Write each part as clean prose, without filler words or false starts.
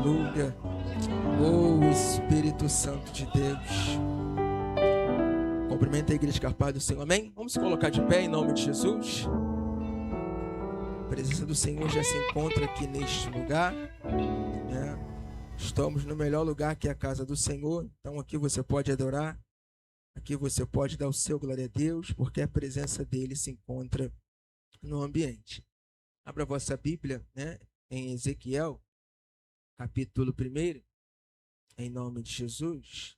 Aleluia. Oh, Espírito Santo de Deus. Cumprimenta a igreja escarpada do Senhor, amém? Vamos se colocar de pé em nome de Jesus. A presença do Senhor já se encontra aqui neste lugar, né? Estamos no melhor lugar, que é a casa do Senhor. Então aqui você pode adorar, aqui você pode dar o seu glória a Deus, porque a presença dele se encontra no ambiente. Abra a vossa Bíblia, né, em Ezequiel, capítulo 1, em nome de Jesus.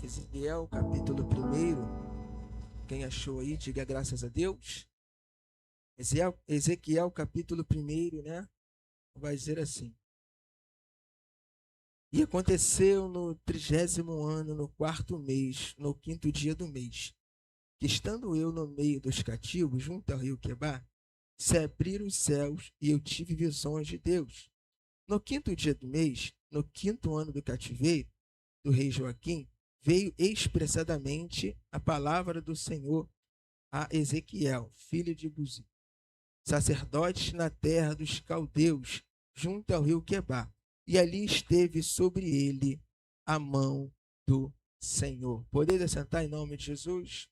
Ezequiel, capítulo 1. Quem achou aí, diga graças a Deus. Ezequiel, capítulo 1, né? Vai dizer assim. E aconteceu no 30º ano, no 4º mês, no 5º dia do mês, que estando eu no meio dos cativos, junto ao rio Quebar, se abriram os céus e eu tive visões de Deus. No 5º dia do mês, no 5º ano do cativeiro do rei Joaquim, veio expressadamente a palavra do Senhor a Ezequiel, filho de Buzi, sacerdote na terra dos caldeus, junto ao rio Quebar. E ali esteve sobre ele a mão do Senhor. Podeis assentar em nome de Jesus?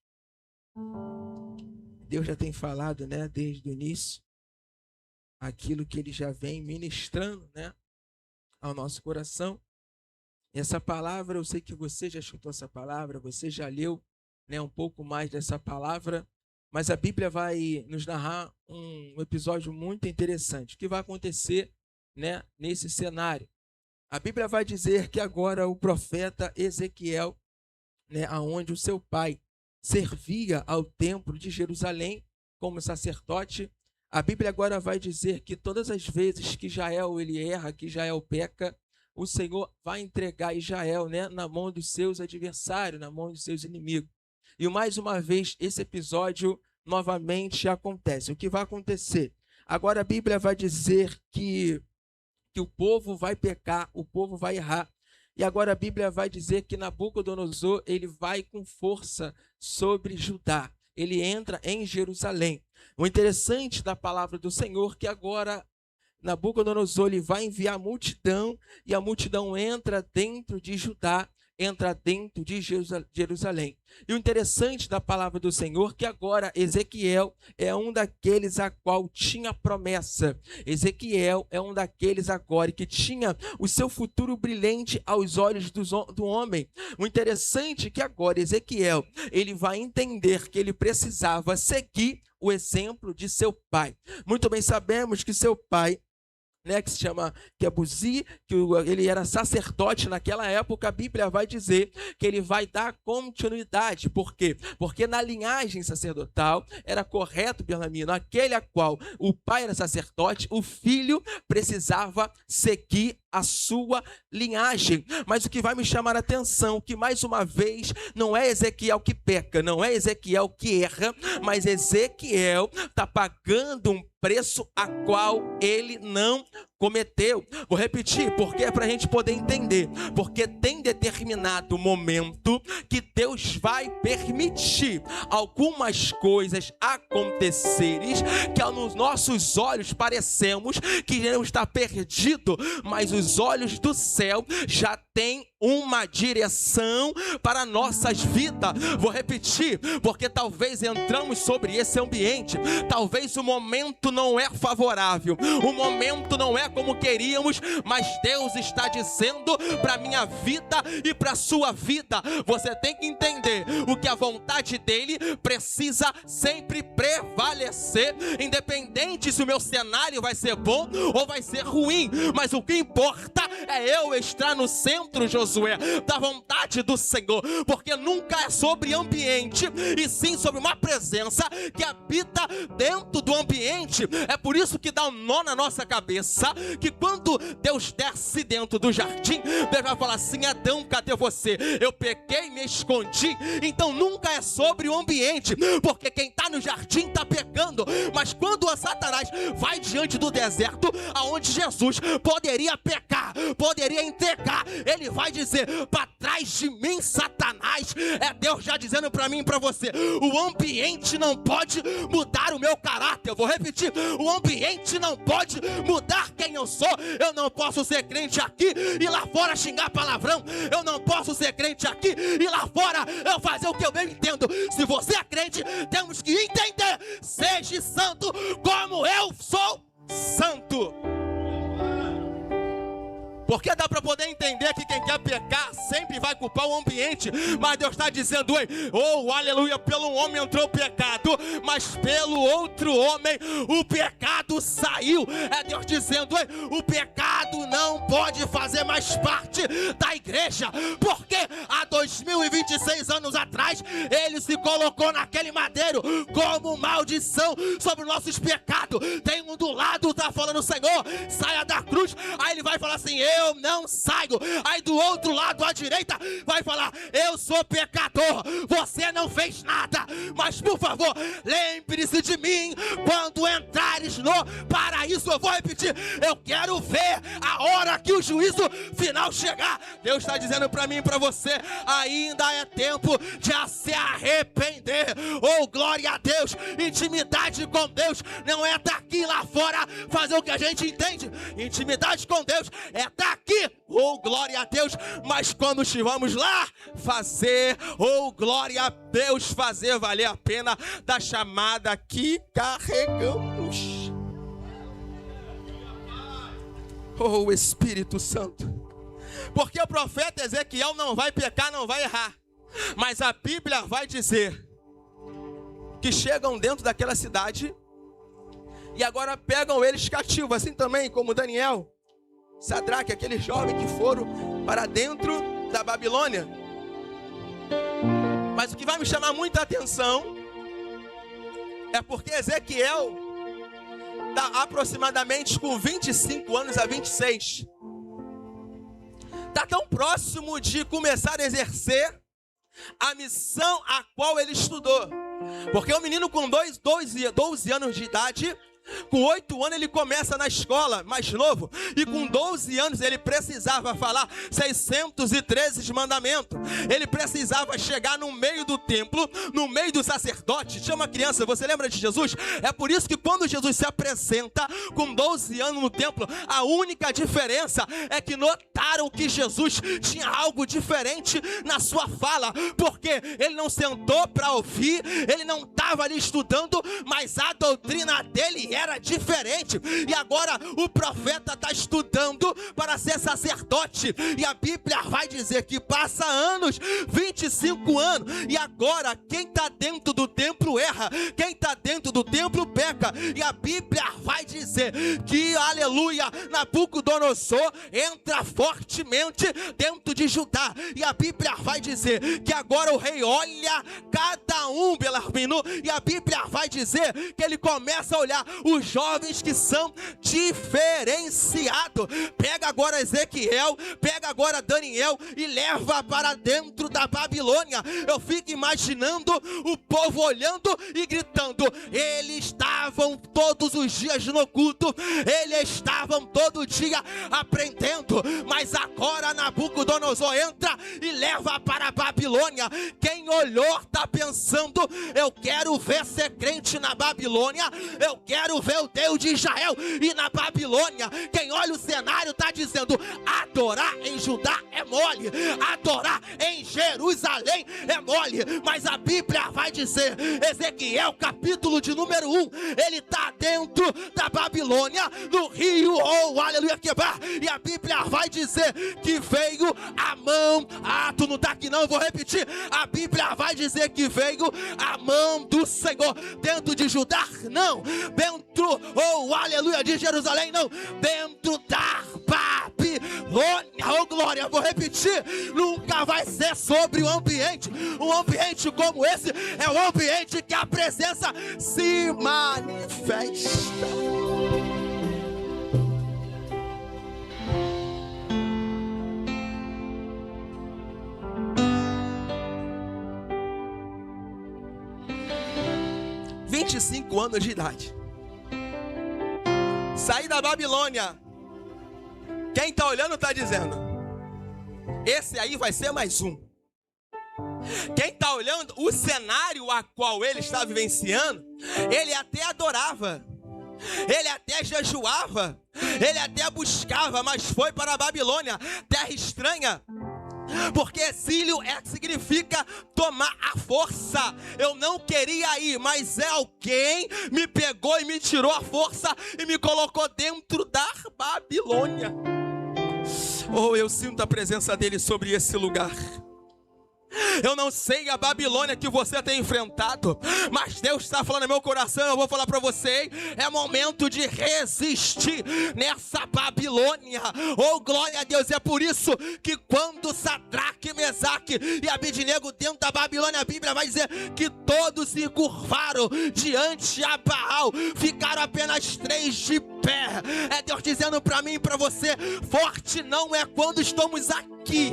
Deus já tem falado, né, desde o início, aquilo que ele já vem ministrando, né, ao nosso coração. E essa palavra, eu sei que você já escutou essa palavra, você já leu, né, um pouco mais dessa palavra, mas a Bíblia vai nos narrar um episódio muito interessante. O que vai acontecer, né, nesse cenário? A Bíblia vai dizer que agora o profeta Ezequiel, né, aonde o seu pai servia ao templo de Jerusalém como sacerdote, a Bíblia agora vai dizer que todas as vezes que Israel ele erra, que Israel peca, o Senhor vai entregar Israel, né, na mão dos seus adversários, na mão dos seus inimigos. E mais uma vez esse episódio novamente acontece. O que vai acontecer? Agora a Bíblia vai dizer que o povo vai pecar, o povo vai errar. E agora a Bíblia vai dizer que Nabucodonosor ele vai com força sobre Judá. Ele entra em Jerusalém. O interessante da palavra do Senhor é que agora Nabucodonosor ele vai enviar a multidão e a multidão entra dentro de Judá, entra dentro de Jerusalém. E o interessante da palavra do Senhor é que agora Ezequiel é um daqueles a qual tinha promessa. Ezequiel é um daqueles agora que tinha o seu futuro brilhante aos olhos do homem. O interessante é que agora Ezequiel ele vai entender que ele precisava seguir o exemplo de seu pai. Muito bem sabemos que seu pai, né, que se chama Buzi, que ele era sacerdote naquela época, a Bíblia vai dizer que ele vai dar continuidade. Por quê? Porque na linhagem sacerdotal era correto, Bellamino, aquele a qual o pai era sacerdote, o filho precisava seguir a sua linhagem. Mas o que vai me chamar a atenção, que mais uma vez não é Ezequiel que peca, não é Ezequiel que erra, mas Ezequiel está pagando um preço a qual ele não cometeu. Vou repetir, porque é para a gente poder entender. Porque tem determinado momento que Deus vai permitir algumas coisas acontecerem que aos nossos olhos parecemos que iremos estar perdidos, mas os olhos do céu já têm uma direção para nossas vidas. Vou repetir, porque talvez entramos sobre esse ambiente, talvez o momento não é favorável, o momento não é como queríamos, mas Deus está dizendo para a minha vida e para a sua vida, você tem que entender o que a vontade dele precisa sempre prevalecer, independente se o meu cenário vai ser bom ou vai ser ruim, mas o que importa é eu estar no centro, Josué, da vontade do Senhor, porque nunca é sobre ambiente, e sim sobre uma presença que habita dentro do ambiente. É por isso que dá um nó na nossa cabeça, que quando Deus desce dentro do jardim, Deus vai falar assim: Adão, cadê você? Eu pequei e me escondi. Então nunca é sobre o ambiente, porque quem está no jardim está pecando. Mas quando o Satanás vai diante do deserto, aonde Jesus poderia pecar, poderia entregar, ele vai dizer: para trás de mim, Satanás. É Deus já dizendo para mim e para você: o ambiente não pode mudar o meu caráter. Eu vou repetir: o ambiente não pode mudar quem eu sou. Eu não posso ser crente aqui e lá fora xingar palavrão. Eu não posso ser crente aqui e lá fora eu fazer o que eu bem entendo. Se você é crente, temos que entender: seja santo como eu sou santo. Porque dá para poder entender que quem quer pecar sempre vai culpar o ambiente. Mas Deus está dizendo: oh, aleluia, pelo um homem entrou o pecado, mas pelo outro homem o pecado saiu. É Deus dizendo: o pecado não pode fazer mais parte da igreja. Porque há 2026 anos atrás, ele se colocou naquele madeiro como maldição sobre os nossos pecados. Tem um do lado, está falando: Senhor, saia da cruz. Aí ele vai falar assim: eu não saio. Aí do outro lado, à direita, vai falar: eu sou pecador, você não fez nada, mas por favor, lembre-se de mim quando entrares no paraíso. Eu vou repetir: eu quero ver a hora que o juízo final chegar. Deus está dizendo para mim e para você: ainda é tempo de se arrepender. Oh, glória a Deus. Intimidade com Deus não é daqui lá fora fazer o que a gente entende. Intimidade com Deus é daqui, oh glória a Deus, mas quando estivermos lá, fazer, oh glória a Deus, fazer valer a pena da chamada que carregamos. Oh Espírito Santo. Porque o profeta Ezequiel não vai pecar, não vai errar, mas a Bíblia vai dizer que chegam dentro daquela cidade e agora pegam eles cativos, assim também como Daniel, Sadraque, aqueles jovens que foram para dentro da Babilônia. Mas o que vai me chamar muita atenção é porque Ezequiel está aproximadamente com 25 anos a 26. Está tão próximo de começar a exercer a missão a qual ele estudou. Porque o menino com 12 anos de idade, com 8 anos ele começa na escola, mais novo, e com 12 anos ele precisava falar 613 mandamentos. Ele precisava chegar no meio do templo, no meio do sacerdote. Chama a criança, você lembra de Jesus? É por isso que quando Jesus se apresenta com 12 anos no templo, a única diferença é que notaram que Jesus tinha algo diferente na sua fala, porque ele não sentou para ouvir, ele não estava ali estudando, mas a doutrina dele era diferente. E agora o profeta está estudando para ser sacerdote, e a Bíblia vai dizer que passa anos, 25 anos, e agora quem está dentro do templo erra, quem está dentro do templo peca. E a Bíblia vai dizer que, aleluia, Nabucodonosor entra fortemente dentro de Judá, e a Bíblia vai dizer que agora o rei olha cada um, Belarmino, e a Bíblia vai dizer que ele começa a olhar os jovens que são diferenciados. Pega agora Ezequiel, pega agora Daniel e leva para dentro da Babilônia. Eu fico imaginando o povo olhando e gritando: eles estavam todos os dias no culto, eles estavam todo dia aprendendo, mas agora Nabucodonosor entra e leva para a Babilônia. Quem olhou está pensando: eu quero ver ser crente na Babilônia, eu quero ver o Deus de Israel e na Babilônia. Quem olha o cenário está dizendo: adorar em Judá é mole, adorar em Jerusalém é mole. Mas a Bíblia vai dizer, Ezequiel capítulo de número 1, ele está dentro da Babilônia, no rio, oh aleluia, quebrar, e a Bíblia vai dizer que veio a mão, tu não está aqui não, eu vou repetir, a Bíblia vai dizer que veio a mão do Senhor dentro de Judá, não, dentro, oh aleluia, de Jerusalém, não, dentro da Babilônia, oh glória, eu vou repetir, nunca vai ser sobre o ambiente. Um ambiente como esse é um ambiente que a presença se manifesta. – 25 anos de idade, saí da Babilônia. Quem está olhando está dizendo: esse aí vai ser mais um. Quem está olhando o cenário a qual ele está vivenciando, ele até adorava, ele até jejuava, ele até buscava, mas foi para a Babilônia, terra estranha. Porque exílio significa tomar a força. Eu não queria ir, mas alguém me pegou e me tirou a força e me colocou dentro da Babilônia. Oh, eu sinto a presença dele sobre esse lugar. Eu não sei a Babilônia que você tem enfrentado, mas Deus está falando no meu coração. Eu vou falar para você: é momento de resistir nessa Babilônia. Oh, glória a Deus. É por isso que quando Sadraque, Mesaque e Abednego dentro da Babilônia, a Bíblia vai dizer que todos se curvaram diante a Baal, ficaram apenas 3 de pé. É Deus dizendo para mim e para você: forte não é quando estamos aqui.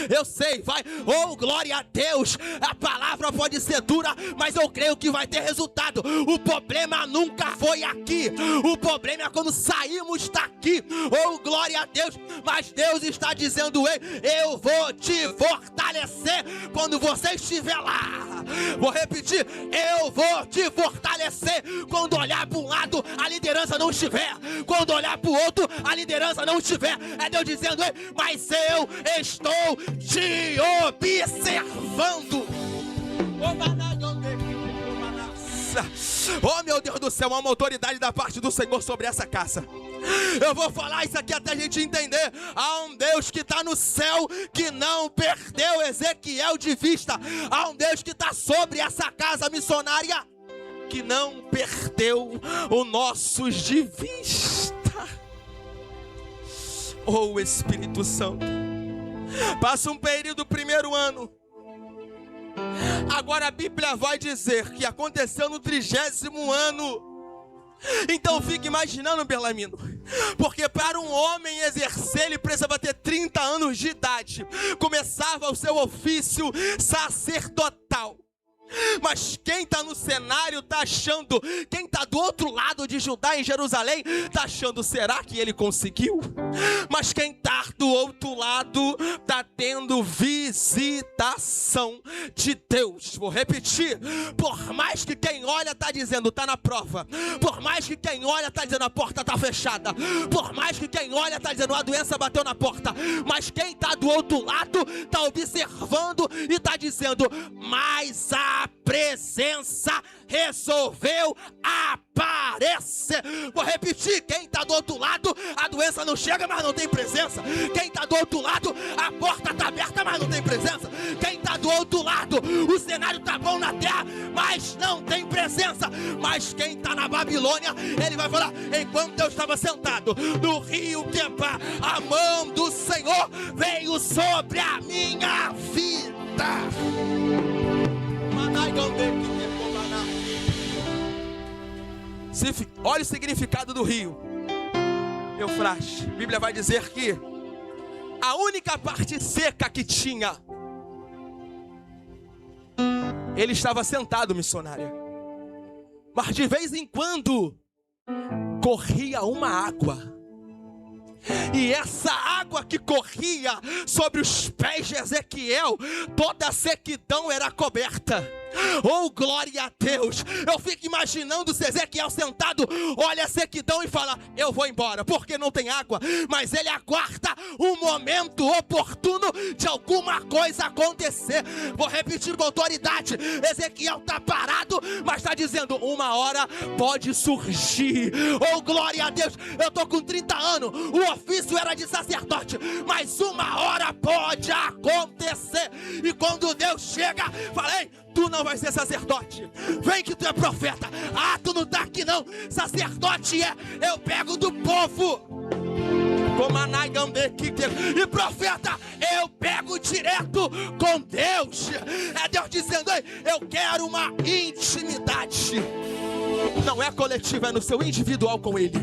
Eu sei, vai. Oh, glória a Deus. A palavra pode ser dura, mas eu creio que vai ter resultado. O problema nunca foi aqui. O problema é quando saímos daqui. Oh, glória a Deus. Mas Deus está dizendo: ei, eu vou te fortalecer quando você estiver lá. Vou repetir: eu vou te fortalecer quando olhar para um lado, a liderança não estiver. Quando olhar para o outro, a liderança não estiver. É Deus dizendo: ei, mas eu estou te observando. Oh, meu Deus do céu, há uma autoridade da parte do Senhor sobre essa casa. Eu vou falar isso aqui até a gente entender. Há um Deus que está no céu, que não perdeu Ezequiel de vista. Há um Deus que está sobre essa casa missionária, que não perdeu os nossos de vista. Oh, Espírito Santo. Passa um período do primeiro ano. Agora a Bíblia vai dizer que aconteceu no 30º ano. Então fique imaginando, Belamino, porque para um homem exercer, ele precisava ter 30 anos de idade. Começava o seu ofício sacerdotal. Mas quem está no cenário está achando, quem está do outro lado de Judá, em Jerusalém, está achando: será que ele conseguiu? Mas quem está do outro lado está tendo visitação de Deus. Vou repetir: por mais que quem olha está dizendo está na prova, por mais que quem olha está dizendo a porta está fechada, por mais que quem olha está dizendo a doença bateu na porta, mas quem está do outro lado está observando e está dizendo: mas a presença resolveu aparecer. Vou repetir: quem está do outro lado, a doença não chega, mas não tem presença. Quem está do outro lado, a porta está aberta, mas não tem presença. Quem está do outro lado, o cenário está bom na terra, mas não tem presença. Mas quem está na Babilônia, ele vai falar: enquanto eu estava sentado no rio Quebá, a mão do Senhor veio sobre a minha vida. Olha o significado do rio Eufrates. A Bíblia vai dizer que a única parte seca que tinha, ele estava sentado, missionária, mas de vez em quando corria uma água. E essa água que corria sobre os pés de Ezequiel, toda a sequidão era coberta. Oh, glória a Deus. Eu fico imaginando se Ezequiel sentado olha a sequidão e fala: eu vou embora, porque não tem água. Mas ele aguarda um momento oportuno de alguma coisa acontecer. Vou repetir com autoridade: Ezequiel está parado, mas está dizendo: uma hora pode surgir. Oh, glória a Deus. Eu estou com 30 anos, o ofício era de sacerdote, mas uma hora pode acontecer. E quando Deus chega, fala: ei, tu não vai ser sacerdote, vem que tu é profeta. Ah, tu não tá aqui não, sacerdote eu pego do povo. E profeta, eu pego direto com Deus. É Deus dizendo: ei, eu quero uma intimidade. Não é coletiva, é no seu individual com Ele.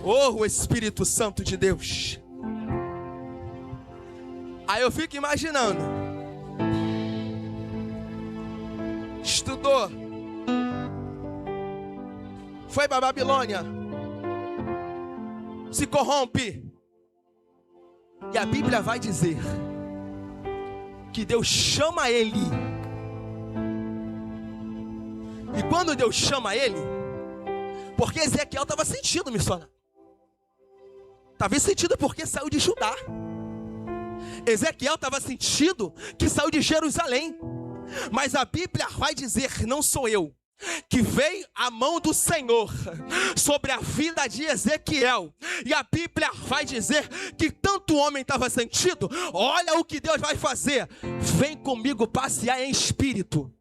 Oh, o Espírito Santo de Deus. Aí eu fico imaginando: estudou, foi para a Babilônia, se corrompe. E a Bíblia vai dizer que Deus chama ele. E quando Deus chama ele, porque Ezequiel estava sentindo missionário. Estava sentido porque saiu de Judá. Ezequiel estava sentido que saiu de Jerusalém. Mas a Bíblia vai dizer, não sou eu, que veio a mão do Senhor sobre a vida de Ezequiel. E a Bíblia vai dizer que tanto o homem estava sentido. Olha o que Deus vai fazer. Vem comigo passear em espírito.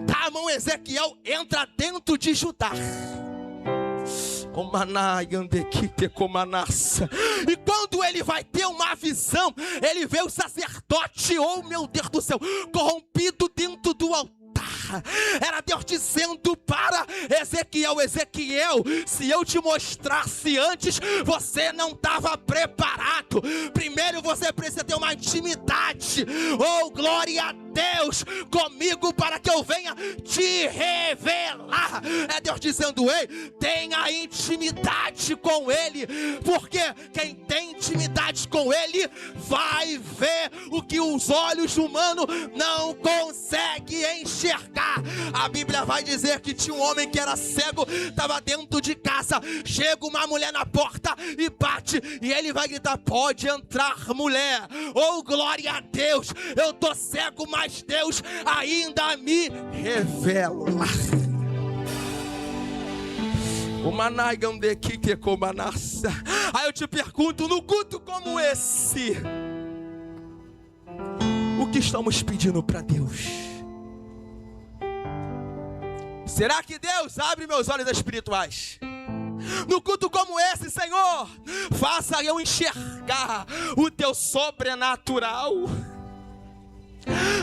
Dá a mão Ezequiel, entra dentro de Judá. E quando ele vai ter uma visão, ele vê o sacerdote, oh meu Deus do céu, corrompido dentro do altar. Era Deus dizendo para Ezequiel: Ezequiel, se eu te mostrasse antes, você não estava preparado. Primeiro você precisa ter uma intimidade, oh glória a Deus, comigo, para que eu venha te revelar. É Deus dizendo: ei, tenha intimidade com Ele, porque quem tem intimidade com Ele vai ver o que os olhos humanos não conseguem enxergar. A Bíblia vai dizer que tinha um homem que era cego, estava dentro de casa. Chega uma mulher na porta e bate, e ele vai gritar: pode entrar, mulher. Oh glória a Deus, eu tô cego, mas Deus ainda me revela. Aí eu te pergunto, no culto como esse, o que estamos pedindo para Deus? Será que Deus abre meus olhos espirituais? No culto como esse, Senhor, faça eu enxergar o teu sobrenatural.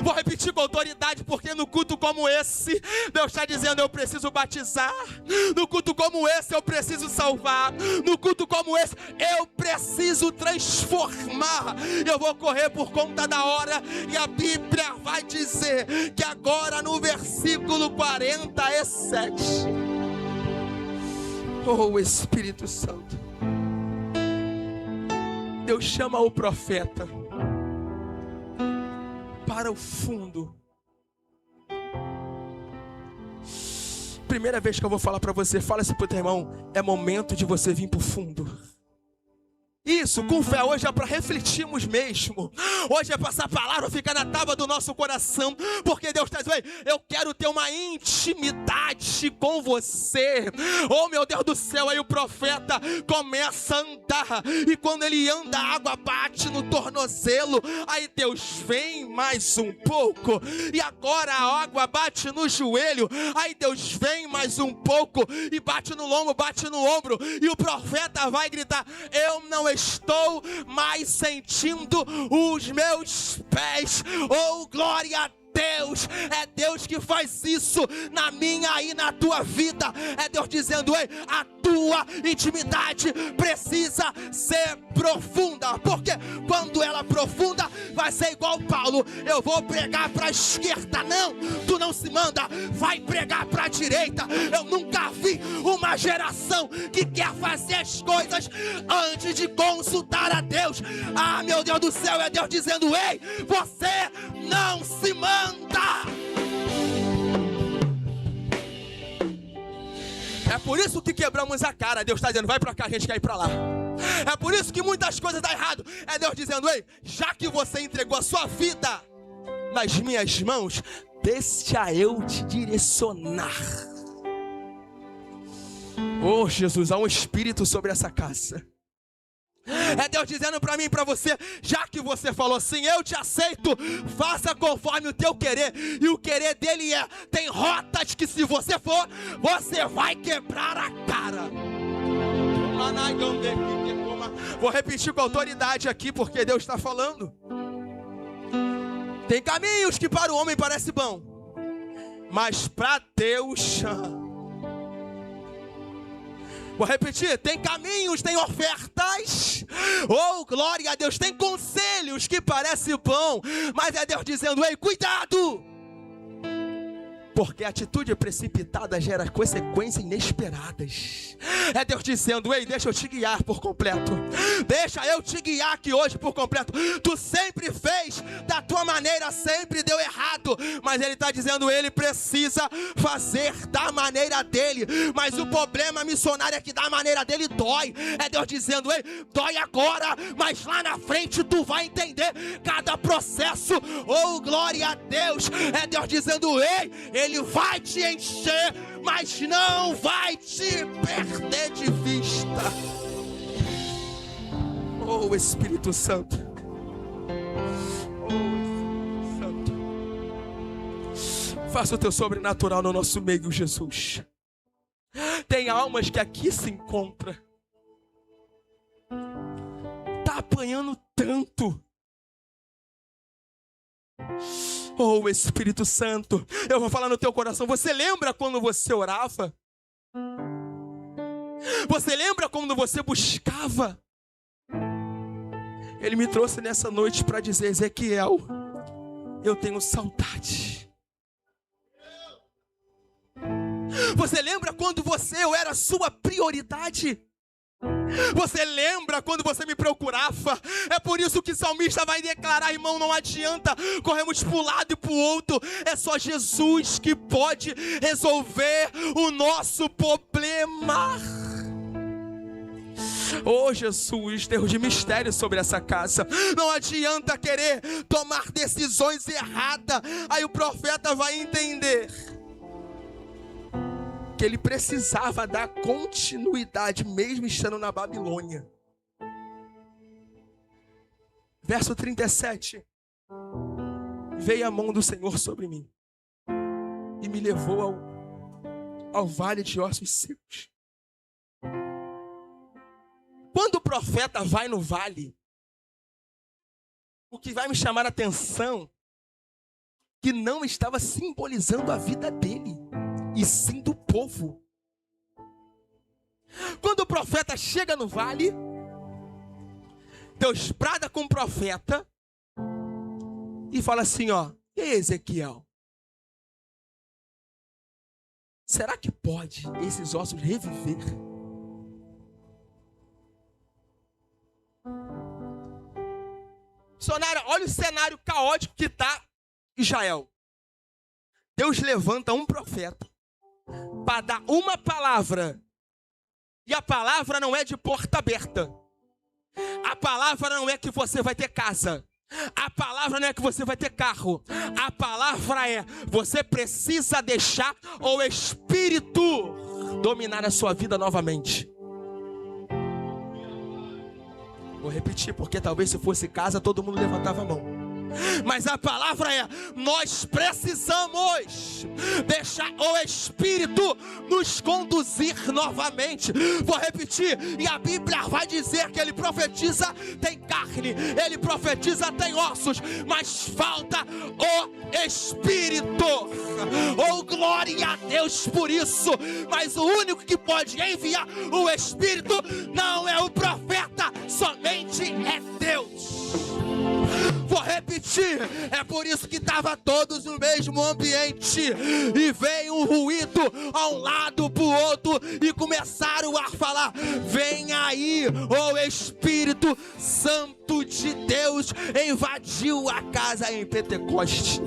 Vou repetir com autoridade, porque no culto como esse, Deus está dizendo: eu preciso batizar. No culto como esse, eu preciso salvar. No culto como esse, eu preciso transformar. Eu vou correr por conta da hora. E a Bíblia vai dizer que agora no versículo 47, oh Espírito Santo, Deus chama o profeta para o fundo. Primeira vez que eu vou falar para você, fala assim pro teu irmão: é momento de você vir para o fundo. Isso, com fé, hoje é para refletirmos mesmo. Hoje é para essa palavra ficar na tábua do nosso coração, porque Deus está dizendo: eu quero ter uma intimidade com você. Oh meu Deus do céu, aí o profeta começa a andar, e quando ele anda, a água bate no tornozelo. Aí Deus vem mais um pouco, e agora a água bate no joelho. Aí Deus vem mais um pouco, e bate no lombo, bate no ombro, e o profeta vai gritar: eu não estou mais sentindo os meus pés. Oh glória a Deus, é Deus que faz isso na minha e na tua vida. É Deus dizendo: ei, a tua intimidade precisa ser profunda, porque quando ela é profunda, vai ser igual Paulo: eu vou pregar para a esquerda. Não, tu não se manda, vai pregar para a direita. Eu nunca vi uma geração que quer fazer as coisas antes de consultar a Deus. Ah, meu Deus do céu, é Deus dizendo: ei, você não se manda. É por isso que quebramos a cara. Deus está dizendo: vai para cá, a gente quer ir para lá. É por isso que muitas coisas dão errado. É Deus dizendo: ei, já que você entregou a sua vida nas minhas mãos, deixa eu te direcionar. Oh Jesus, há um espírito sobre essa casa. É Deus dizendo para mim e para você: já que você falou assim, eu te aceito, faça conforme o teu querer. E o querer dele tem rotas que, se você for, você vai quebrar a cara. Vou repetir com autoridade aqui, porque Deus está falando. Tem caminhos que para o homem parece bom, mas para Deus... Vou repetir: tem caminhos, tem ofertas, oh glória a Deus, tem conselhos que parecem bom, mas é Deus dizendo: ei, cuidado, Porque a atitude precipitada gera consequências inesperadas. É Deus dizendo: ei, deixa eu te guiar por completo. Deixa eu te guiar aqui hoje por completo. Tu sempre fez da tua maneira, sempre deu errado. Mas Ele está dizendo: Ele precisa fazer da maneira dele. Mas o problema missionário é que da maneira dele dói. É Deus dizendo: ei, dói agora, mas lá na frente tu vai entender cada processo. Oh, glória a Deus. É Deus dizendo: ei, Ele vai te encher, mas não vai te perder de vista. Oh, Espírito Santo. Oh, Espírito Santo. Faça o teu sobrenatural no nosso meio, Jesus. Tem almas que aqui se encontram. Tá apanhando tanto. Oh, Espírito Santo, eu vou falar no teu coração. Você lembra quando você orava? Você lembra quando você buscava? Ele me trouxe nessa noite para dizer: Ezequiel, eu tenho saudade. Você lembra quando eu era sua prioridade? Você lembra quando você me procurava? É por isso que o salmista vai declarar: irmão, não adianta corremos para um lado e para o outro. É só Jesus que pode resolver o nosso problema. Oh, Jesus, Deus de mistério sobre essa casa. Não adianta querer tomar decisões erradas. Aí o profeta vai entender que ele precisava dar continuidade, mesmo estando na Babilônia. Verso 37. Veio a mão do Senhor sobre mim e me levou ao vale de ossos secos. Quando o profeta vai no vale, o que vai me chamar a atenção, que não estava simbolizando a vida dele, e sim do povo. Quando o profeta chega no vale, Deus brada com o profeta e fala assim: ó, e aí, Ezequiel, será que pode esses ossos reviver? Sonara, olha o cenário caótico que está Israel. Deus levanta um profeta para dar uma palavra. E a palavra não é de porta aberta. A palavra não é que você vai ter casa. A palavra não é que você vai ter carro. A palavra é: você precisa deixar o Espírito dominar a sua vida novamente. Vou repetir, porque talvez se fosse casa todo mundo levantava a mão. Mas a palavra é: nós precisamos deixar o Espírito nos conduzir novamente. Vou repetir, e a Bíblia vai dizer que ele profetiza, tem carne, ele profetiza, tem ossos, mas falta o Espírito. Oh, glória a Deus por isso. Mas o único que pode enviar o Espírito não é o profeta, somente é Deus. Vou repetir, é por isso que estavam todos no mesmo ambiente e veio um ruído a um lado para o outro e começaram a falar: vem aí, o Espírito Santo de Deus invadiu a casa em Pentecoste.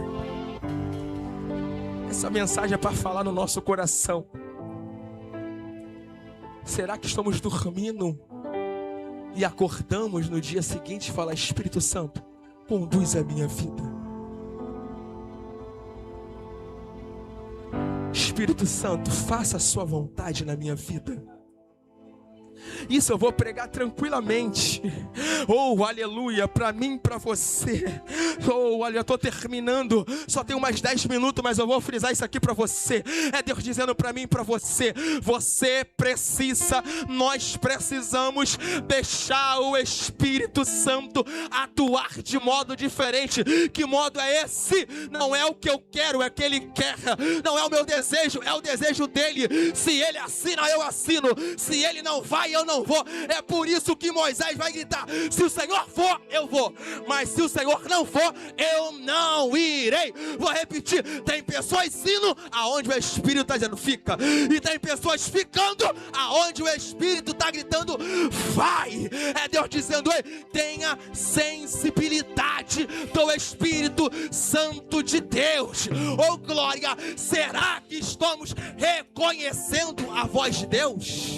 Essa mensagem é para falar no nosso coração. Será que estamos dormindo e acordamos no dia seguinte e falar: Espírito Santo, conduz a minha vida. Espírito Santo, faça a sua vontade na minha vida. Isso eu vou pregar tranquilamente. Oh, aleluia, para mim, para você. Oh, olha, eu estou terminando. Só tenho mais 10 minutos, mas eu vou frisar isso aqui para você. É Deus dizendo para mim e para você: você precisa, nós precisamos deixar o Espírito Santo atuar de modo diferente. Que modo é esse? Não é o que eu quero, é o que Ele quer. Não é o meu desejo, é o desejo dEle. Se Ele assina, eu assino. Se Ele não vai, eu não não vou. É por isso que Moisés vai gritar: se o Senhor for, eu vou, mas se o Senhor não for, eu não irei. Vou repetir: tem pessoas indo aonde o Espírito está dizendo fica, e tem pessoas ficando aonde o Espírito está gritando vai. É Deus dizendo: ei, tenha sensibilidade do Espírito Santo de Deus. Oh glória, será que estamos reconhecendo a voz de Deus?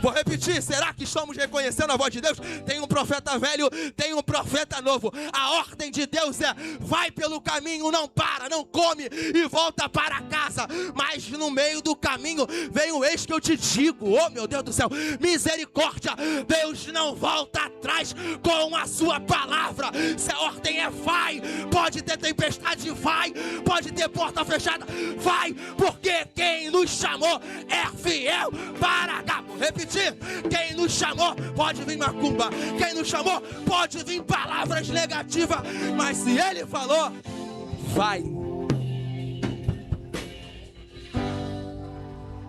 Vou repetir, será que estamos reconhecendo a voz de Deus? Tem um profeta velho, tem um profeta novo. A ordem de Deus é: vai pelo caminho, não para, não come e volta para casa. Mas no meio do caminho vem o eis que eu te digo. Oh meu Deus do céu, misericórdia, Deus não volta atrás com a sua palavra. Se a ordem é vai, pode ter tempestade, vai, pode ter porta fechada, vai, porque quem nos chamou é fiel para cá. Vou repetir, quem nos chamou pode vir macumba, quem nos chamou pode vir palavras negativas, mas se ele falou, vai.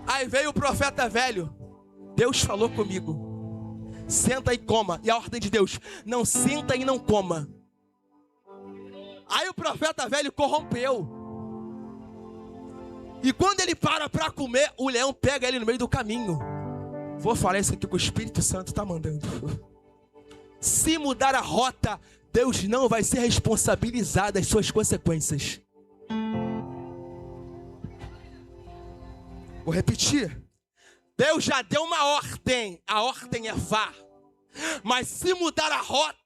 Aí veio o profeta velho: Deus falou comigo, senta e coma. E a ordem de Deus: não senta e não coma. Aí o profeta velho corrompeu, e quando ele para comer, o leão pega ele no meio do caminho. Vou falar isso aqui que o Espírito Santo está mandando. Se mudar a rota, Deus não vai ser responsabilizado das suas consequências. Vou repetir. Deus já deu uma ordem. A ordem é vá. Mas se mudar a rota,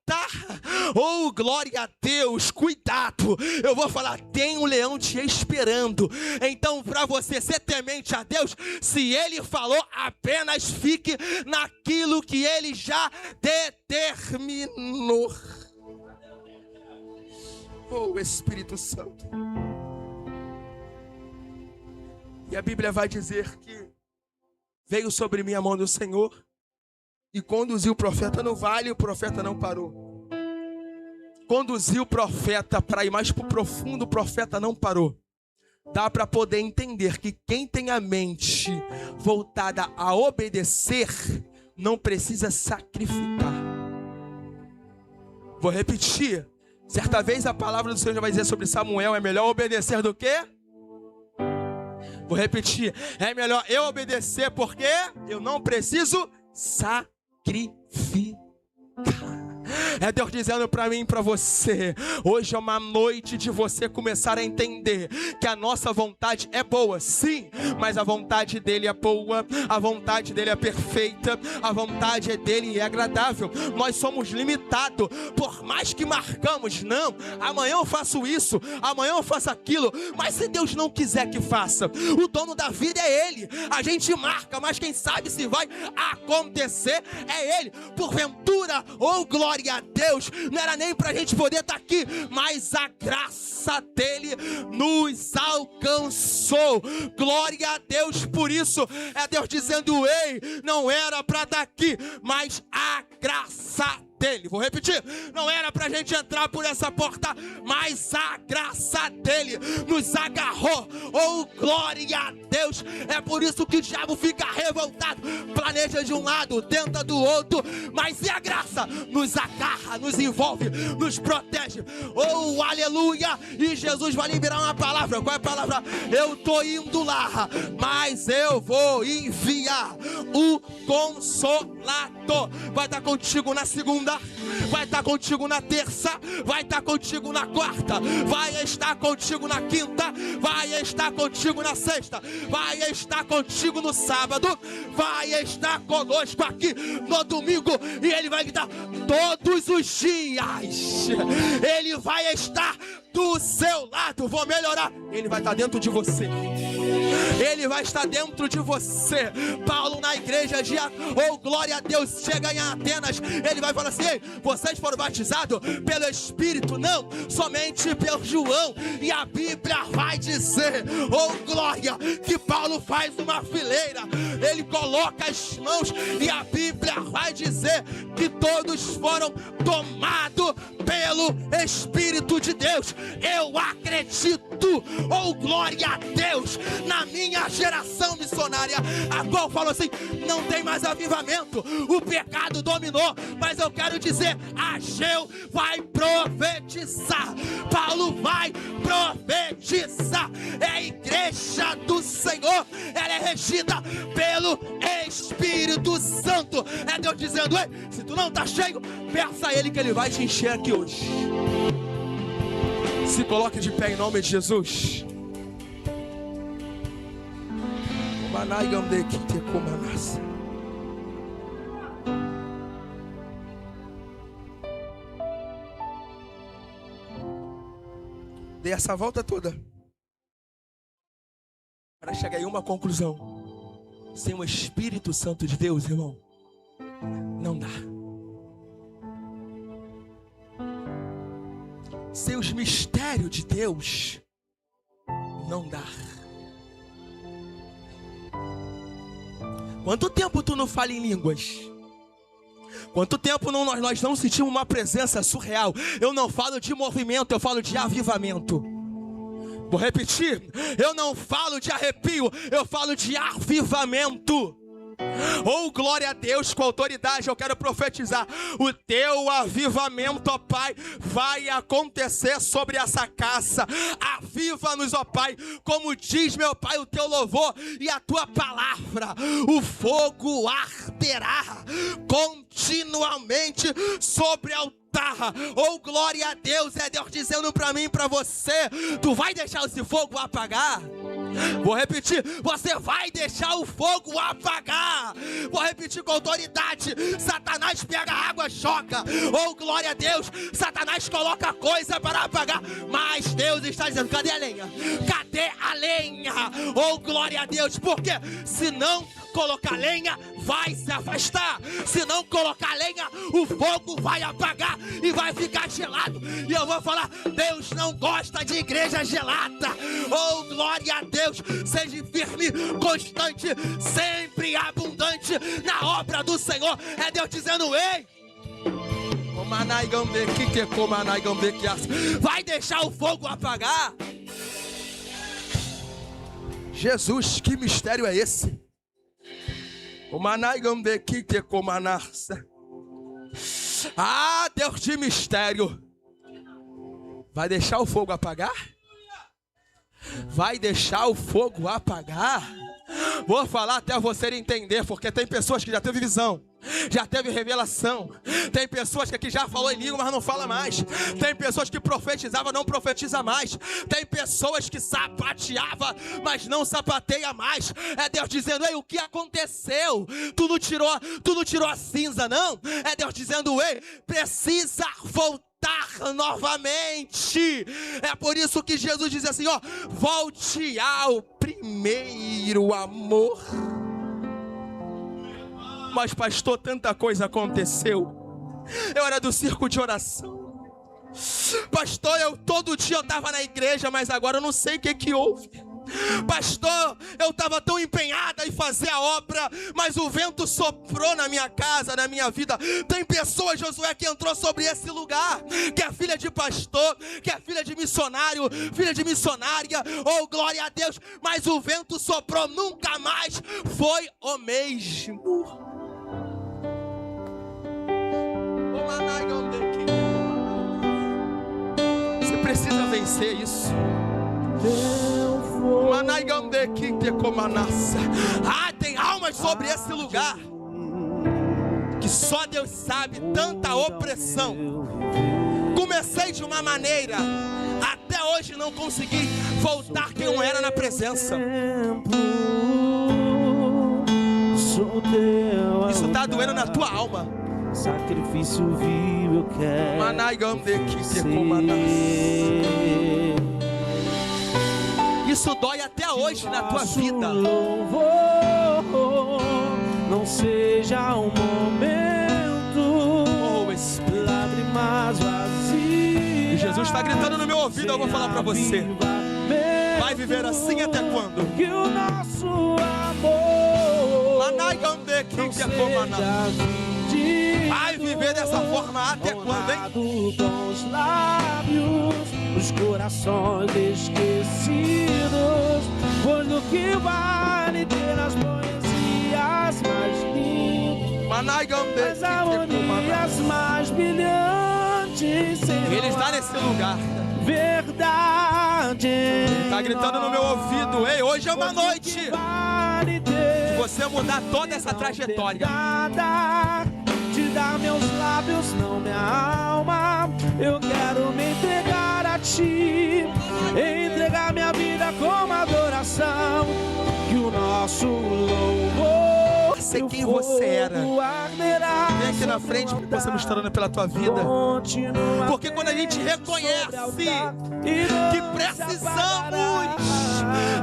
oh glória a Deus, cuidado. Eu vou falar, tem um leão te esperando. Então para você ser temente a Deus, se ele falou, apenas fique naquilo que ele já determinou. Oh Espírito Santo. E a Bíblia vai dizer que veio sobre mim a mão do Senhor e conduziu o profeta no vale, e o profeta não parou. Conduziu o profeta para ir mais para o profundo, o profeta não parou. Dá para poder entender que quem tem a mente voltada a obedecer, não precisa sacrificar. Vou repetir. Certa vez a palavra do Senhor já vai dizer sobre Samuel: é melhor obedecer do que? Vou repetir. É melhor eu obedecer porque eu não preciso sacrificar. É Deus dizendo para mim e para você: hoje é uma noite de você começar a entender que a nossa vontade é boa, sim, mas a vontade dele é boa, a vontade dele é perfeita, a vontade dele é agradável. Nós somos limitados, por mais que marcamos, não, amanhã eu faço isso, amanhã eu faço aquilo, mas se Deus não quiser que faça, o dono da vida é ele. A gente marca, mas quem sabe se vai acontecer é ele. Porventura, oh glória a Deus, não era nem pra gente poder estar aqui, mas a graça dele nos alcançou. Glória a Deus por isso. É Deus dizendo: ei, não era pra estar aqui, mas a graça dele. Vou repetir. Não era pra gente entrar por essa porta, mas a graça dele nos agarrou. Oh, glória a Deus. É por isso que o diabo fica revoltado, planeja de um lado, tenta do outro, mas e a graça? Nos agarra, nos envolve, nos protege. Oh, aleluia. E Jesus vai liberar uma palavra. Qual é a palavra? Eu tô indo lá, mas eu vou enviar o Consolador. Vai estar contigo na segunda, vai estar contigo na terça, vai estar contigo na quarta, vai estar contigo na quinta, vai estar contigo na sexta, vai estar contigo no sábado, vai estar conosco aqui no domingo, e ele vai gritar todos os dias. Ele vai estar do seu lado. Vou melhorar. Ele vai estar dentro de você. Ele vai estar dentro de você. Paulo na igreja de glória a Deus, chega em Atenas, ele vai falar assim: ei, vocês foram batizados pelo Espírito? Não, somente pelo João. E a Bíblia vai dizer, glória, que Paulo faz uma fileira, ele coloca as mãos, e a Bíblia vai dizer que todos foram tomados pelo Espírito de Deus. Eu acredito, glória a Deus, na minha minha geração missionária, a qual falou assim, não tem mais avivamento, o pecado dominou, mas eu quero dizer, Ageu vai profetizar, Paulo vai profetizar, é a igreja do Senhor, ela é regida pelo Espírito Santo, é Deus dizendo, ei, se tu não está cheio, peça a Ele que Ele vai te encher aqui hoje. Se coloque de pé em nome de Jesus. Dei essa volta toda para chegar em uma conclusão. Sem o Espírito Santo de Deus, irmão, não dá. Sem os mistérios de Deus, não dá. Quanto tempo tu não fala em línguas? Quanto tempo nós não sentimos uma presença surreal? Eu não falo de movimento, eu falo de avivamento. Vou repetir, eu não falo de arrepio, eu falo de avivamento. Oh, glória a Deus, com autoridade eu quero profetizar. O teu avivamento, ó Pai, vai acontecer sobre essa casa. Aviva-nos, ó Pai, como diz, meu Pai, o teu louvor e a tua palavra. O fogo arderá continuamente sobre o altar. Oh, glória a Deus, é Deus dizendo para mim e para você, tu vai deixar esse fogo apagar? Vou repetir, você vai deixar o fogo apagar. Vou repetir com autoridade, Satanás pega a água, choca. Oh, glória a Deus, Satanás coloca coisa para apagar, mas Deus está dizendo, cadê a lenha? Cadê a lenha? Oh, glória a Deus, porque se não colocar lenha, vai se afastar. Se não colocar lenha, o fogo vai apagar e vai ficar gelado. E eu vou falar, Deus não gosta de igreja gelada. Oh, glória a Deus, seja firme, constante, sempre abundante na obra do Senhor. É Deus dizendo, ei, vai deixar o fogo apagar? Jesus, que mistério é esse? Ah, Deus de mistério. Vai deixar o fogo apagar? Vai deixar o fogo apagar? Vou falar até você entender, porque tem pessoas que já teve visão, já teve revelação. Tem pessoas que aqui já falou em língua, mas não fala mais. Tem pessoas que profetizava, não profetiza mais. Tem pessoas que sapateava, mas não sapateia mais. É Deus dizendo, ei, o que aconteceu? Tu não tirou a cinza, não? É Deus dizendo, ei, precisa voltar novamente. É por isso que Jesus diz assim, ó, volte ao primeiro amor. Mas pastor, tanta coisa aconteceu. Eu era do circo de oração. Pastor, todo dia eu estava na igreja, mas agora eu não sei o que houve. Pastor, eu estava tão empenhada em fazer a obra, mas o vento soprou na minha casa, na minha vida. Tem pessoas, Josué, que entrou sobre esse lugar, que é filha de pastor, que é filha de missionário, filha de missionária, oh glória a Deus, mas o vento soprou, nunca mais foi o mesmo. Você precisa vencer isso. Ah, tem almas sobre esse lugar que só Deus sabe, tanta opressão. Comecei de uma maneira, até hoje não consegui voltar quem eu era na presença. Isso está doendo na tua alma. Sacrifício vil eu quero ser. Isso dói até hoje na tua vida. Louvor, não seja um momento, lágrimas vazias. E Jesus está gritando no meu ouvido, eu vou falar para você. Vai viver assim até quando? Que o nosso amor não seja vai viver dessa forma até quando, hein? Com os lábios, os corações esquecidos, pois do que vale ter as poesias mais lindas, as harmonias mais brilhantes, Senhor. Ele está nesse lugar. Verdade. Ele está gritando no meu ouvido: ei, hoje é uma noite de você mudar toda essa trajetória. Te dar meus lábios, não minha alma. Eu quero me entregar a ti, entregar minha vida como adoração. Que o nosso louvor ser quem você era. Vem aqui na frente que possamos estar orando pela tua vida. Porque quando a gente reconhece que precisamos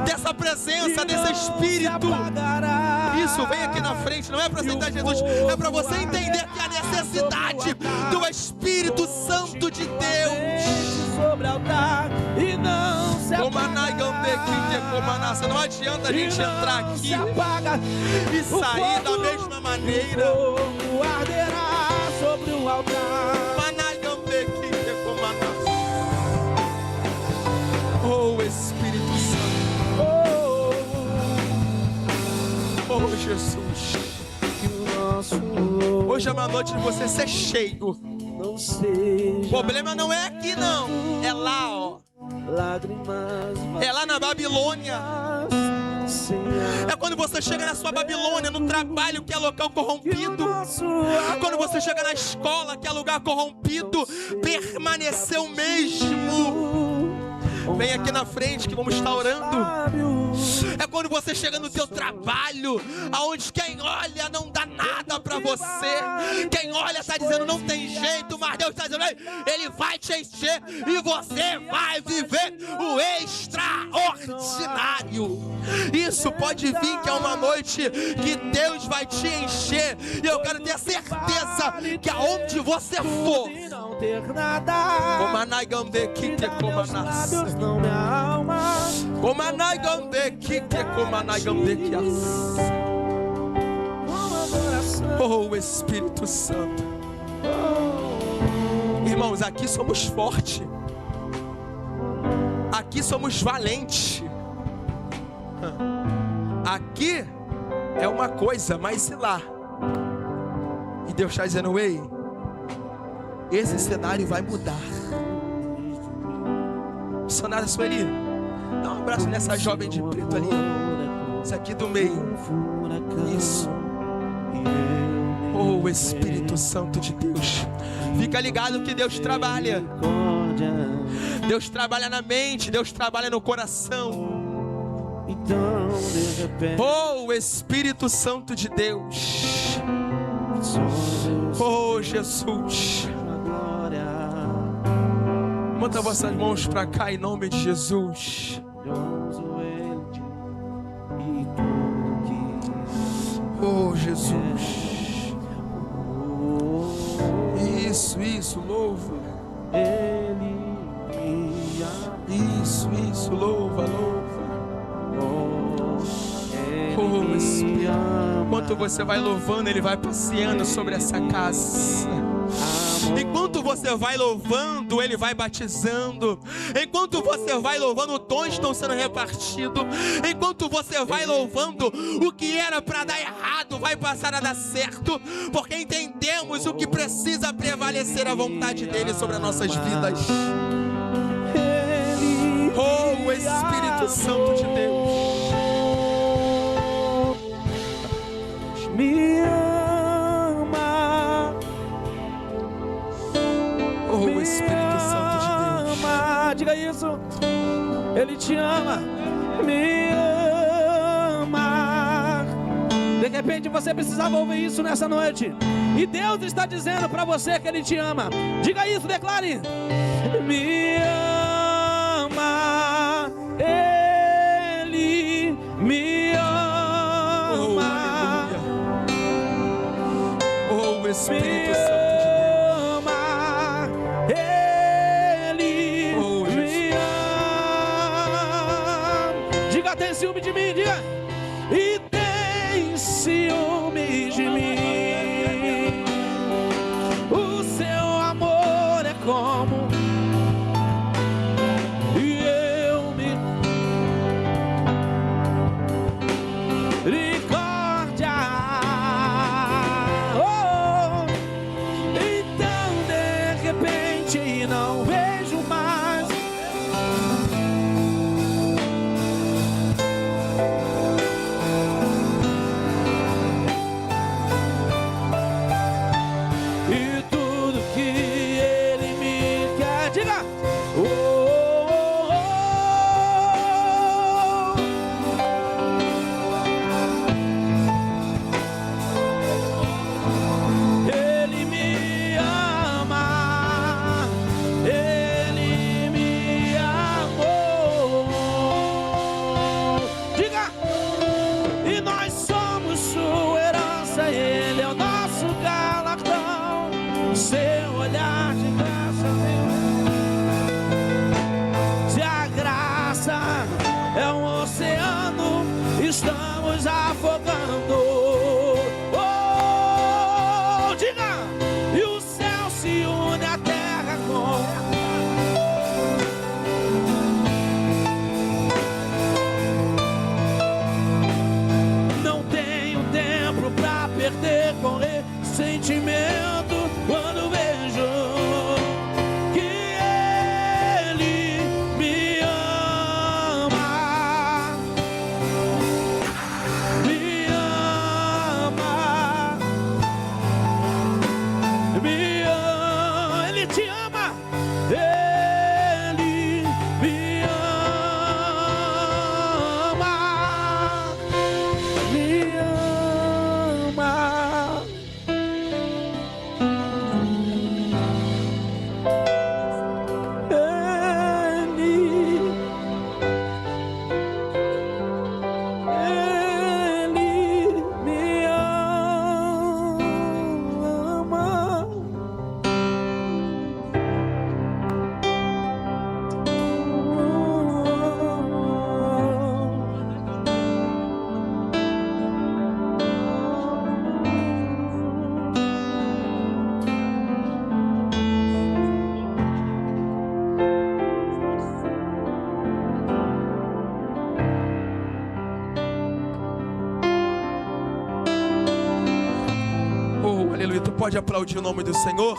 dessa presença, desse Espírito, isso, vem aqui na frente, não é para aceitar Jesus, é para você entender que a necessidade do Espírito Santo de Deus. Sobre altar e não se apaga. Não adianta a gente entrar aqui e sair da mesma maneira. O fogo arderá sobre o altar. Oh, Espírito Santo. Oh, Jesus. Hoje é uma noite de você ser cheio. O problema não é aqui não, é lá, ó. É lá na Babilônia. É quando você chega na sua Babilônia, no trabalho que é local corrompido. Quando você chega na escola que é lugar corrompido, permaneceu mesmo. Vem aqui na frente que vamos estar orando. É quando você chega no teu trabalho, aonde quem olha não dá nada pra você. Quem olha está dizendo não tem jeito, mas Deus está dizendo Ele vai te encher e você vai viver o extraordinário. Isso pode vir que é uma noite que Deus vai te encher. E eu quero ter certeza que aonde você for, oh, Espírito Santo. Irmãos, aqui somos fortes. Aqui somos valentes. Aqui é uma coisa, mas se lá. E Deus está dizendo: ei, esse cenário vai mudar. Missionária Sueli, dá um abraço nessa jovem de preto ali. Isso aqui do meio. Isso. Oh, Espírito Santo de Deus. Fica ligado que Deus trabalha. Deus trabalha na mente, Deus trabalha no coração. Oh, Espírito Santo de Deus. Oh, Jesus. Manda vossas mãos para cá em nome de Jesus. Oh, Jesus. Isso, louva. Isso, louva. Oh, Espírito. Enquanto você vai louvando, Ele vai passeando sobre essa casa. Enquanto você vai louvando, Ele vai batizando. Enquanto você vai louvando, dons estão sendo repartidos. Enquanto você vai louvando, o que era para dar errado vai passar a dar certo, porque entendemos o que precisa prevalecer a vontade dEle sobre as nossas vidas. Oh, Espírito Santo de Deus. Me ama. Oh, Espírito Santo de Deus. Diga isso. Ele te ama. Me ama. De repente você precisava ouvir isso nessa noite. E Deus está dizendo para você que Ele te ama. Diga isso, declare. Me ama. Ele me ama. Oh, Espírito Santo. Tem ciúme de mim, diga. E tem ciúme de mim. O seu amor é como com ressentimento quando vejo que Ele me ama. Me ama. Me ama. Ele te ama. Ele me ama. Me ama. Ele me ama. Oh, aleluia. Tu pode aplaudir o nome do Senhor?